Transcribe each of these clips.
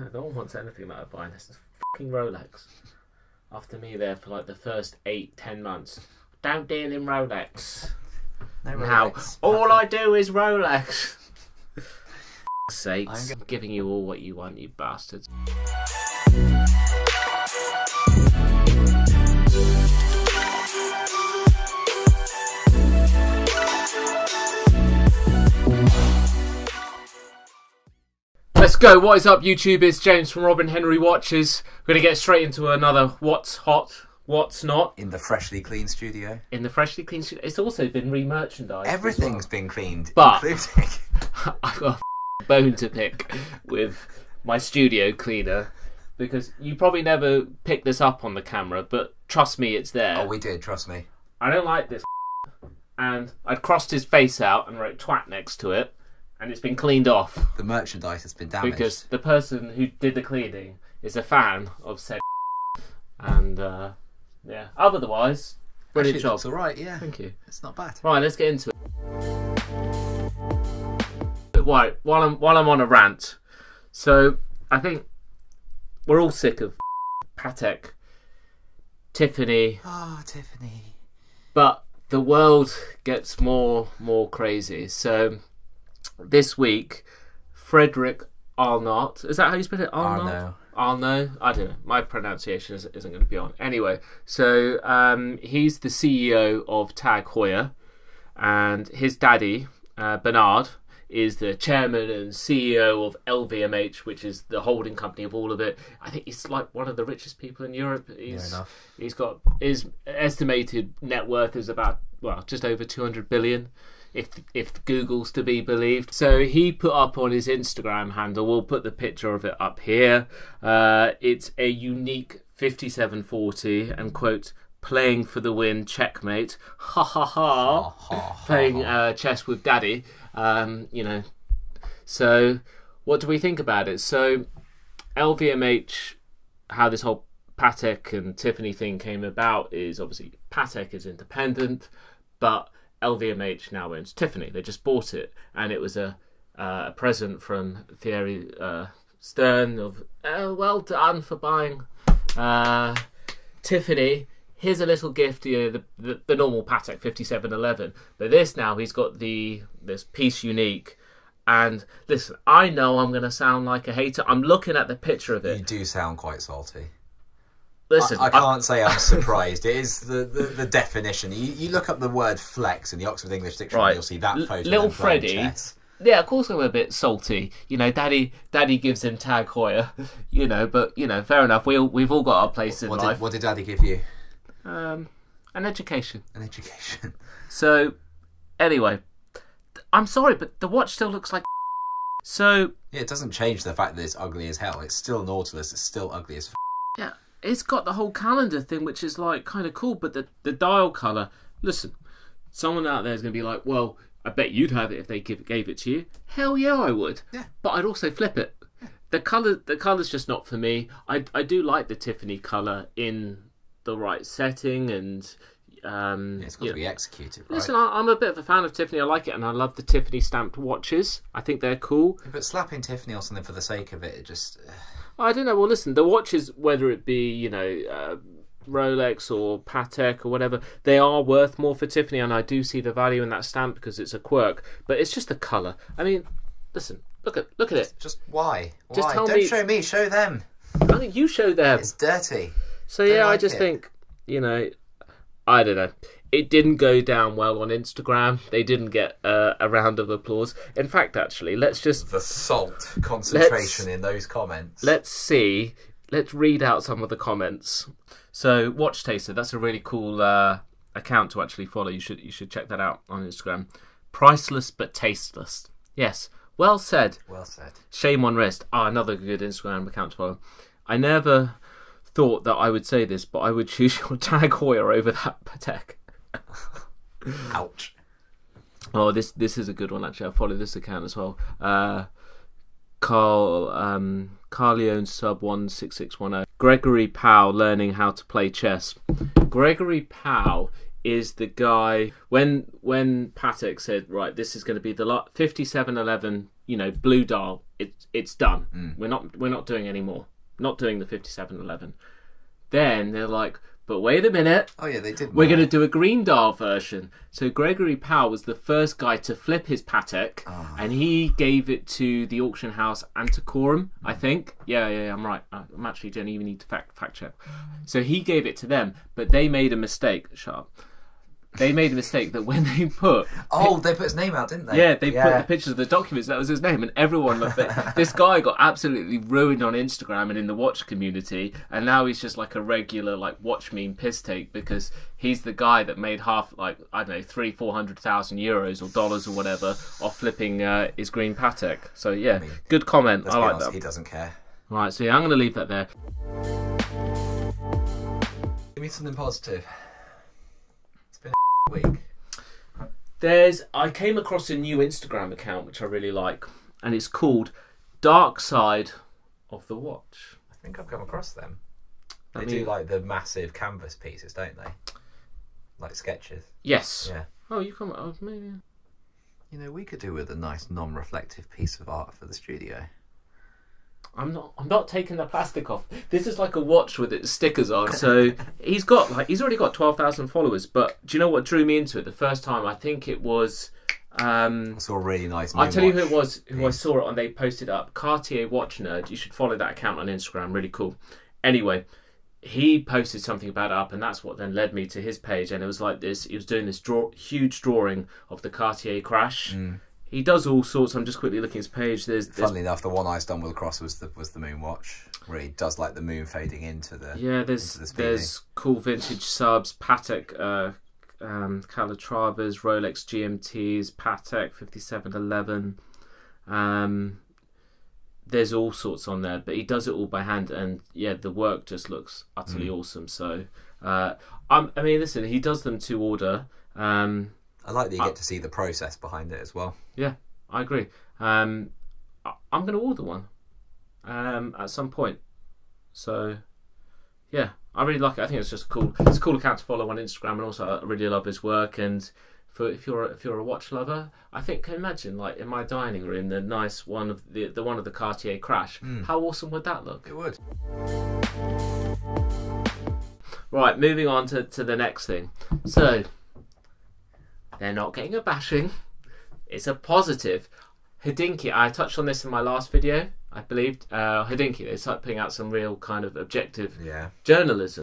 No, no one wants anything that I buy. This is fucking Rolex. After me there for like the first 8-10 months. Don't deal in Rolex. No Rolex. Now, all I do is Rolex. Sakes, I'm giving you all what you want, you bastards. Let's go. What is up, YouTube? It's James from Robin Henry Watches. We're going to get straight into another What's Hot, What's Not. In the freshly clean studio. In the freshly clean studio. It's also been re-merchandised. Everything's been cleaned, but including... I've got a bone to pick with my studio cleaner, because you probably never picked this up on the camera, but trust me, it's there. Oh, we did, trust me. I don't like this, and I'd crossed his face out and wrote twat next to it, and it's been cleaned off. The merchandise has been damaged. Because the person who did the cleaning is a fan of said and yeah, otherwise, brilliant job. It's alright, yeah. Thank you. It's not bad. Right, let's get into it. Right, while I'm on a rant, so I think we're all sick of Patek, Tiffany. Oh, Tiffany. But the world gets more crazy. So this week, Frederick Arnault, is that how you spell it? Arnault. Arnault? I don't know. My pronunciation isn't going to be on. Anyway, so he's the CEO of Tag Heuer, and his daddy, Bernard, is the chairman and CEO of LVMH, which is the holding company of all of it. I think he's like one of the richest people in Europe. He's got, his estimated net worth is about, well, just over 200 billion, if Google's to be believed. So he put up on his Instagram handle, we'll put the picture of it up here, it's a unique 5740 and quote, playing for the win, checkmate, ha ha ha, playing chess with daddy. You know, so what do we think about it? So LVMH, how this whole Patek and Tiffany thing came about is obviously Patek is independent, but LVMH now owns Tiffany. They just bought it, and it was a present from Thierry Stern of, oh, well done for buying Tiffany. Here's a little gift, you know, the normal Patek 5711. But this now, he's got this piece unique. And listen, I know I'm going to sound like a hater. I'm looking at the picture of it. You do sound quite salty. Listen, I can't say I'm surprised. It is the definition. You look up the word flex in the Oxford English Dictionary, right. You'll see that photo. Little Freddie. Yeah, of course I'm a bit salty. You know, Daddy gives him Tag Heuer. You know, but you know, fair enough. We've all got our place in life. What did Daddy give you? An education. An education. So, anyway, I'm sorry, but the watch still looks like. So yeah, it doesn't change the fact that it's ugly as hell. It's still Nautilus. It's still ugly as. Yeah, it's got the whole calendar thing, which is like kind of cool. But the dial color. Listen, someone out there is going to be like, well, I bet you'd have it if they gave it to you. Hell yeah, I would. Yeah. But I'd also flip it. The color's just not for me. I do like the Tiffany color in the right setting, and it's got to be executed, right? Listen, I'm a bit of a fan of Tiffany. I like it, and I love the Tiffany stamped watches. I think they're cool. But slapping Tiffany or something for the sake of it just I don't know. Well, listen, the watches, whether it be, you know, Rolex or Patek or whatever, they are worth more for Tiffany, and I do see the value in that stamp because it's a quirk. But it's just the color. I mean, listen, look at it. Just why? Just tell Don't show me, show them. I think you show them. It's dirty. So yeah, I just think, you know, I don't know. It didn't go down well on Instagram. They didn't get a round of applause. In fact, actually, let's just... The salt concentration in those comments. Let's read out some of the comments. So, Watch Taster, that's a really cool account to actually follow. You should check that out on Instagram. Priceless but tasteless. Yes, well said. Well said. Shame on wrist. Another good Instagram account to follow. I never thought that I would say this, but I would choose your Tag Heuer over that Patek. Ouch. Oh, this is a good one, actually. I follow this account as well. Carleone sub 16610. Gregory Powell learning how to play chess. Gregory Powell is the guy when Patek said, right, this is going to be the 5711, you know, blue dial. It's done. We're not doing any more. Not doing the 5711. Then they're like, but wait a minute. Oh yeah, they did. We're going to do a green dial version. So Gregory Powell was the first guy to flip his Patek, and he gave it to the auction house Antiquorum, I think. Yeah, I'm right. I'm actually don't even need to fact check. So he gave it to them, but they made a mistake. Shut up. They made a mistake that when they put... they put his name out, didn't they? Yeah, they put the pictures of the documents. That was his name. And everyone looked at this guy got absolutely ruined on Instagram and in the watch community. And now he's just like a regular like watch meme piss take because he's the guy that made half, like, I don't know, 400,000 euros or dollars or whatever off flipping his green Patek. So yeah, I mean, good comment. I like that. He doesn't care. Right, so yeah, I'm going to leave that there. Give me something positive. Week. I came across a new Instagram account which I really like, and it's called Darkside of the Watch. I think I've come across them. They do like the massive canvas pieces, don't they? Like sketches. Yes. Yeah. Oh, you come. Oh, maybe. You know, we could do with a nice non-reflective piece of art for the studio. I'm not taking the plastic off. This is like a watch with its stickers on. So he's already got 12,000 followers. But do you know what drew me into it? The first time, I think it was. I saw a really nice. I'll tell you who it was. I saw it on. They posted up. Cartier Watch Nerd. You should follow that account on Instagram. Really cool. Anyway, he posted something about it up, and that's what then led me to his page. And it was like this. He was doing this huge drawing of the Cartier crash. He does all sorts. I'm just quickly looking at his page. Funnily enough, the one I stumbled across was the moon watch, where he does like the moon fading into the there's cool vintage subs, Patek Calatravas, Rolex GMTs, Patek 5711. There's all sorts on there, but he does it all by hand, and yeah, the work just looks utterly awesome. So I mean, listen, he does them to order. I like that you get to see the process behind it as well. Yeah, I agree. I'm going to order one at some point. So, yeah, I really like it. I think it's just cool. It's a cool account to follow on Instagram, and also I really love his work. And if you're a watch lover, I think, can you imagine like in my dining room the nice one of the one of the Cartier crash. How awesome would that look? It would. Right, moving on to the next thing. So. They're not getting a bashing. It's a positive. HODINKEE, I touched on this in my last video, I believe. HODINKEE, they start putting out some real kind of objective journalism.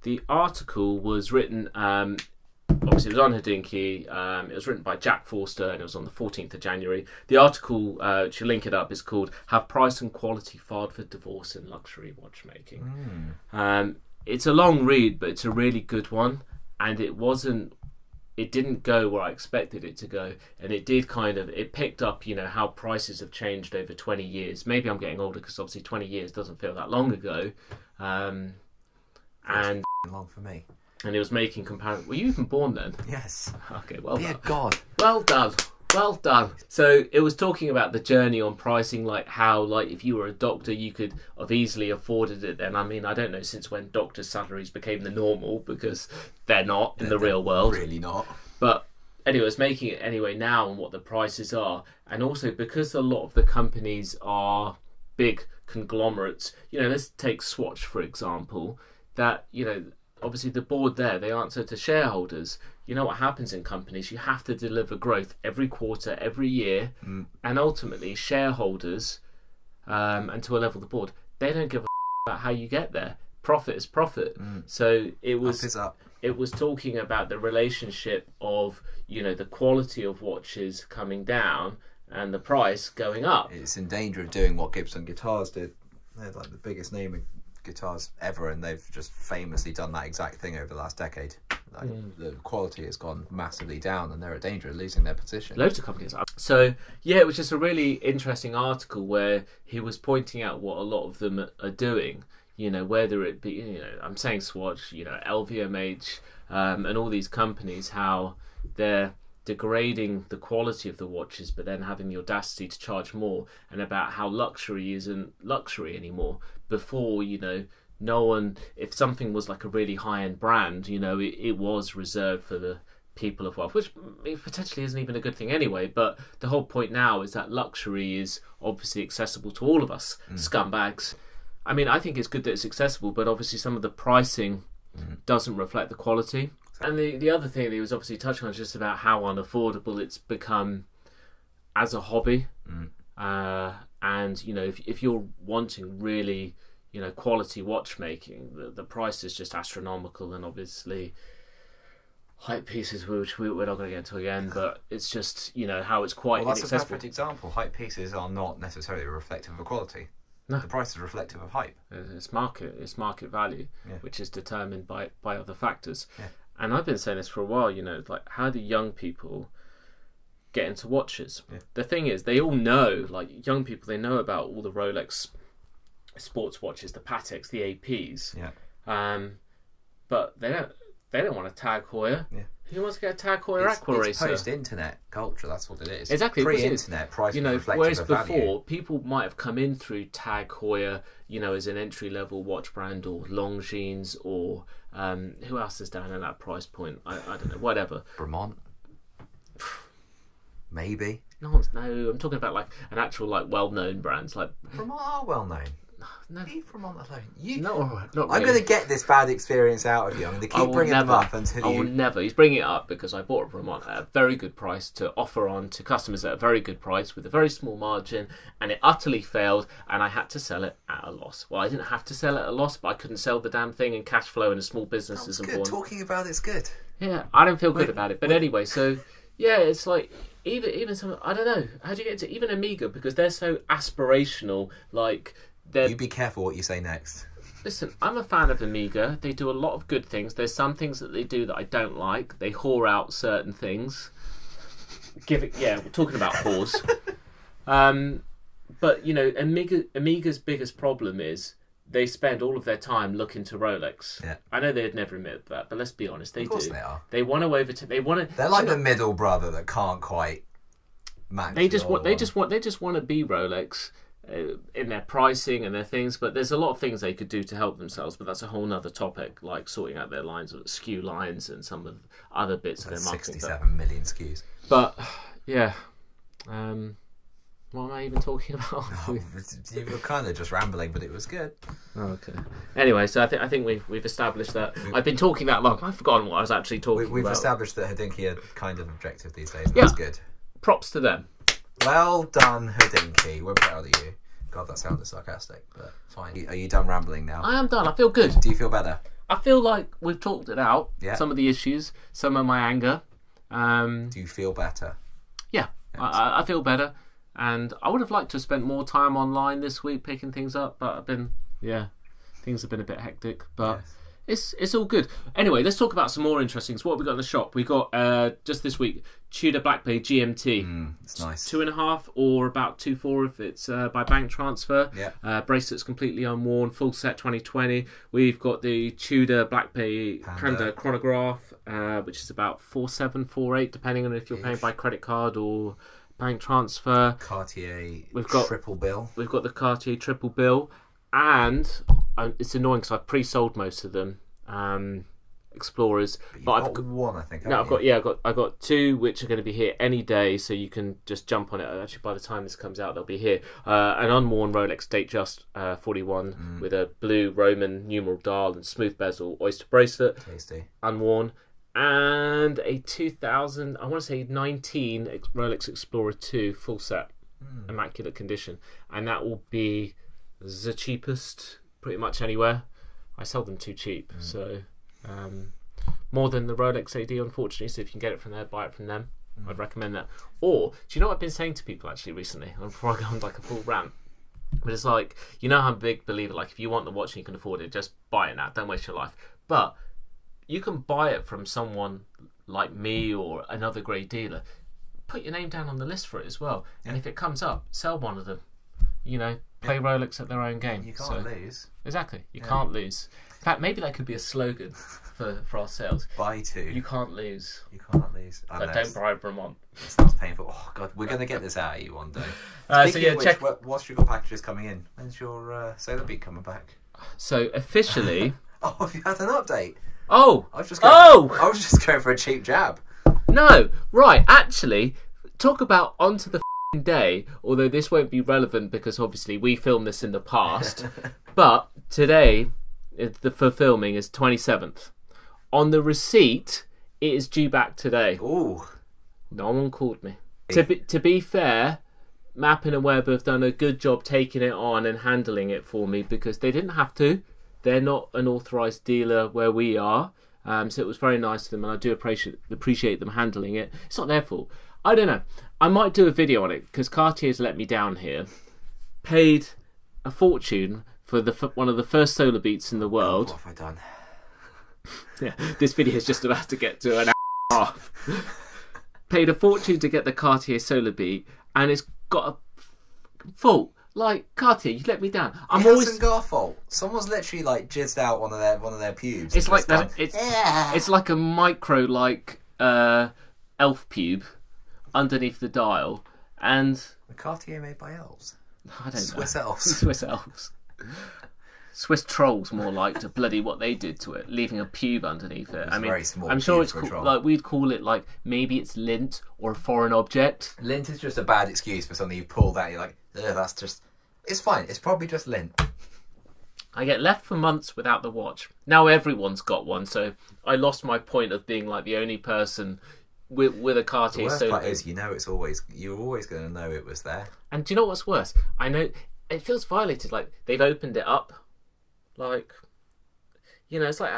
The article was written, obviously it was on HODINKEE, it was written by Jack Forster, and it was on the 14th of January. The article, to link it up, is called Have Price and Quality Filed for Divorce in Luxury Watchmaking. It's a long read, but it's a really good one, and it didn't go where I expected it to go, and it did it picked up, you know, how prices have changed over 20 years. Maybe I'm getting older because obviously 20 years doesn't feel that long ago. And long for me. And it was making comparison. Were you even born then? Yes. Okay, well done. Yeah, God. Well done. Well done. So it was talking about the journey on pricing, like how, like, if you were a doctor, you could have easily afforded it then. I mean, I don't know since when doctors' salaries became the normal, because they're not in the real world. Really not. But anyway, it's making it anyway now and what the prices are. And also because a lot of the companies are big conglomerates, you know, let's take Swatch, for example, that, you know, obviously the board there, they answer to shareholders. You know what happens in companies, you have to deliver growth every quarter, every year, and ultimately shareholders, and to a level the board, they don't give a about how you get there. Profit is profit. So it was talking about the relationship of, you know, the quality of watches coming down and the price going up. It's in danger of doing what Gibson Guitars did. They're like the biggest name in guitars ever, and they've just famously done that exact thing over the last decade. Like, the quality has gone massively down, and they're in danger of losing their position. Loads of companies are. So yeah, it was just a really interesting article where he was pointing out what a lot of them are doing. You know, whether it be, you know, I'm saying Swatch, you know, LVMH, and all these companies, how they're degrading the quality of the watches, but then having the audacity to charge more, and about how luxury isn't luxury anymore. Before, you know, no one, if something was like a really high-end brand, you know, it was reserved for the people of wealth, which potentially isn't even a good thing anyway. But the whole point now is that luxury is obviously accessible to all of us, scumbags. I mean, I think it's good that it's accessible, but obviously some of the pricing doesn't reflect the quality. And the other thing that he was obviously touching on is just about how unaffordable it's become as a hobby. And, you know, if you're wanting really, you know, quality watchmaking, the price is just astronomical. And obviously hype pieces, which we're not going to get into again, but it's just, you know, how it's quite inaccessible. That's a perfect example. Hype pieces are not necessarily reflective of quality. No. The price is reflective of hype. It's market value, which is determined by other factors. And I've been saying this for a while, you know, like, how do young people get into watches? The thing is, they all know, like, young people, they know about all the Rolex sports watches, the Pateks, the APs. But they don't want a Tag Heuer. Who wants to get a Tag Heuer Aqua Racer? It's post-internet culture, that's what it is. Exactly. Pre-internet, price, you know, whereas of before, value. people might have come in through Tag Heuer, you know, as an entry-level watch brand, or Longines, or who else is down in that price point? I don't know, whatever. Bremont? Maybe. No, I'm talking about like an actual, like, well-known brands. Like Bremont are well-known. No, leave Bremont alone. Not really. I'm going to get this bad experience out of you. I'm going to keep bringing them up until you... I will never. He's bringing it up because I bought a Bremont at a very good price to offer on to customers at a very good price with a very small margin, and it utterly failed, and I had to sell it at a loss. Well, I didn't have to sell it at a loss, but I couldn't sell the damn thing, and cash flow in a small business isn't born. Talking about it's good. Yeah, I don't feel good about it. But anyway, so yeah, it's like even some, I don't know, how do you get to even Omega, because they're so aspirational, like... You be careful what you say next. Listen, I'm a fan of Omega. They do a lot of good things. There's some things that they do that I don't like. They whore out certain things. We're talking about whores. But, you know, Omega's biggest problem is they spend all of their time looking to Rolex. I know they'd never admit that, but let's be honest, they do. Of course they are. They want to They're like the middle brother that can't quite match. They just want to be Rolex. In their pricing and their things, but there's a lot of things they could do to help themselves, but that's a whole nother topic, like sorting out their lines, SKU lines, and some of the other bits of their marketing. 67 million SKUs. But yeah, what am I even talking about? You were kind of just rambling, but it was good. Okay. Anyway, so I think we've established that. I've been talking that long. I've forgotten what I was actually talking about. We've established that HODINKEE are kind of objective these days. That's good. Props to them. Well done, HODINKEE. We're proud of you. God, that sounded sarcastic, but fine. Are you done rambling now? I am done. I feel good. Do you feel better? I feel like we've talked it out. Some of the issues, some of my anger. Do you feel better? Yeah, I feel better. And I would have liked to have spent more time online this week picking things up, but things have been a bit hectic. But it's all good. Anyway, let's talk about some more interesting things. What have we got in the shop? We got, just this week, Tudor Black Bay GMT. It's nice. 2.5 or about 2.4 if it's by bank transfer. Bracelet's completely unworn, full set 2020. We've got the Tudor Black Bay Panda chronograph, which is about 4.7, 4.8, depending on if you're paying by credit card or bank transfer. Cartier triple bill. We've got the Cartier triple bill. And it's annoying because I've pre-sold most of them, Explorers. But I've got one, I think. No, I've got two which are going to be here any day, so you can just jump on it. Actually, by the time this comes out, they'll be here. An unworn Rolex Datejust 41 with a blue Roman numeral dial and smooth bezel oyster bracelet, tasty, unworn, and a 2000, I want to say 19 Rolex Explorer 2 full set, immaculate condition, and that will be the cheapest pretty much anywhere. I sell them too cheap, so more than the Rolex AD, unfortunately. So if you can get it from there, buy it from them. I'd recommend that. Or do you know what I've been saying to people actually recently, before I go on like a full rant? But it's like, you know, I'm a big believer, like, if you want the watch and you can afford it, just buy it now, don't waste your life. But you can buy it from someone like me or another great dealer. Put your name down on the list for it as well, and if it comes up, sell one of them. You know, play Rolex at their own game. You can't lose. Exactly. You can't lose. In fact, maybe that could be a slogan for our sales. Buy two. You can't lose. You can't lose. But don't buy Bremont. It sounds painful. Oh, God, we're going to get this out of you one day. So yeah, check. What's your packages coming in? When's your Solarbeat coming back? So officially... Oh, have you had an update? Oh! I was just going for a cheap jab. No, right, actually, talk about onto the day, although this won't be relevant because obviously we filmed this in the past, but today, for filming, is 27th. On the receipt, it is due back today. Ooh. No one called me. To be fair, Mappin and Webb have done a good job taking it on and handling it for me because they didn't have to. They're not an authorised dealer where we are, so it was very nice of them, and I do appreciate them handling it. It's not their fault. I don't know. I might do a video on it because Cartier's let me down here. Paid a fortune for one of the first Solarbeats in the world. What have I done? Yeah, this video is just about to get to an hour and a half. Paid a fortune to get the Cartier Solarbeat, and it's got a fault. Like, Cartier, you let me down. It hasn't got a fault. Someone's literally like jizzed out one of their pubes. It's like that. It's like a micro elf pube underneath the dial, and the Cartier made by elves. I don't know. Swiss elves. Swiss elves. Swiss trolls, more like, to bloody what they did to it, leaving a pube underneath it. I mean, very small. I'm sure it's like we'd call it like maybe it's lint or a foreign object. Lint is just a bad excuse for something you pull that you're like, ugh, that's just. It's fine. It's probably just lint. I get left for months without the watch. Now everyone's got one, so I lost my point of being like the only person with a Cartier. The worst part is, you're always going to know it was there. And do you know what's worse? I know it feels violated. Like they've opened it up. Like, you know, it's like,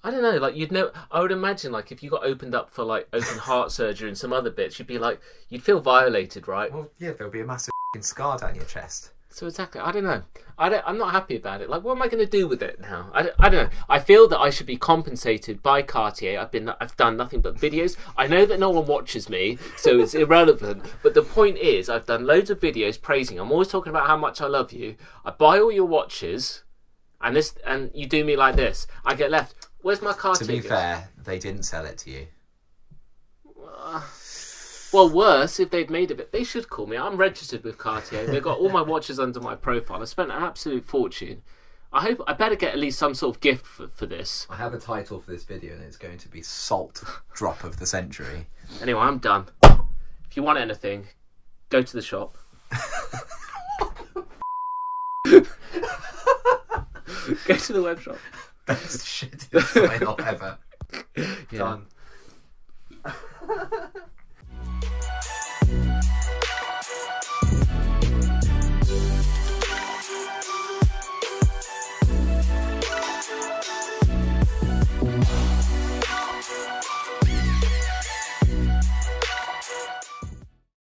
I don't know, like you'd know. I would imagine like if you got opened up for like open heart surgery and some other bits, you'd be like, you'd feel violated, right? Well, yeah, there'll be a massive scar down your chest. So exactly, I don't know. I'm not happy about it. Like, what am I going to do with it now? I don't know. I feel that I should be compensated by Cartier. I've done nothing but videos. I know that no one watches me, so it's irrelevant. But the point is, I've done loads of videos praising. I'm always talking about how much I love you. I buy all your watches, and you do me like this. I get left. Where's my Cartier? To be fair, they didn't sell it to you. Well, worse, if they'd made it, they should call me. I'm registered with Cartier. They've got all my watches under my profile. I spent an absolute fortune. I better get at least some sort of gift for this. I have a title for this video, and it's going to be Salt Drop of the Century. Anyway, I'm done. If you want anything, go to the shop. Go to the web shop. Best shit sign off ever. Yeah. Done.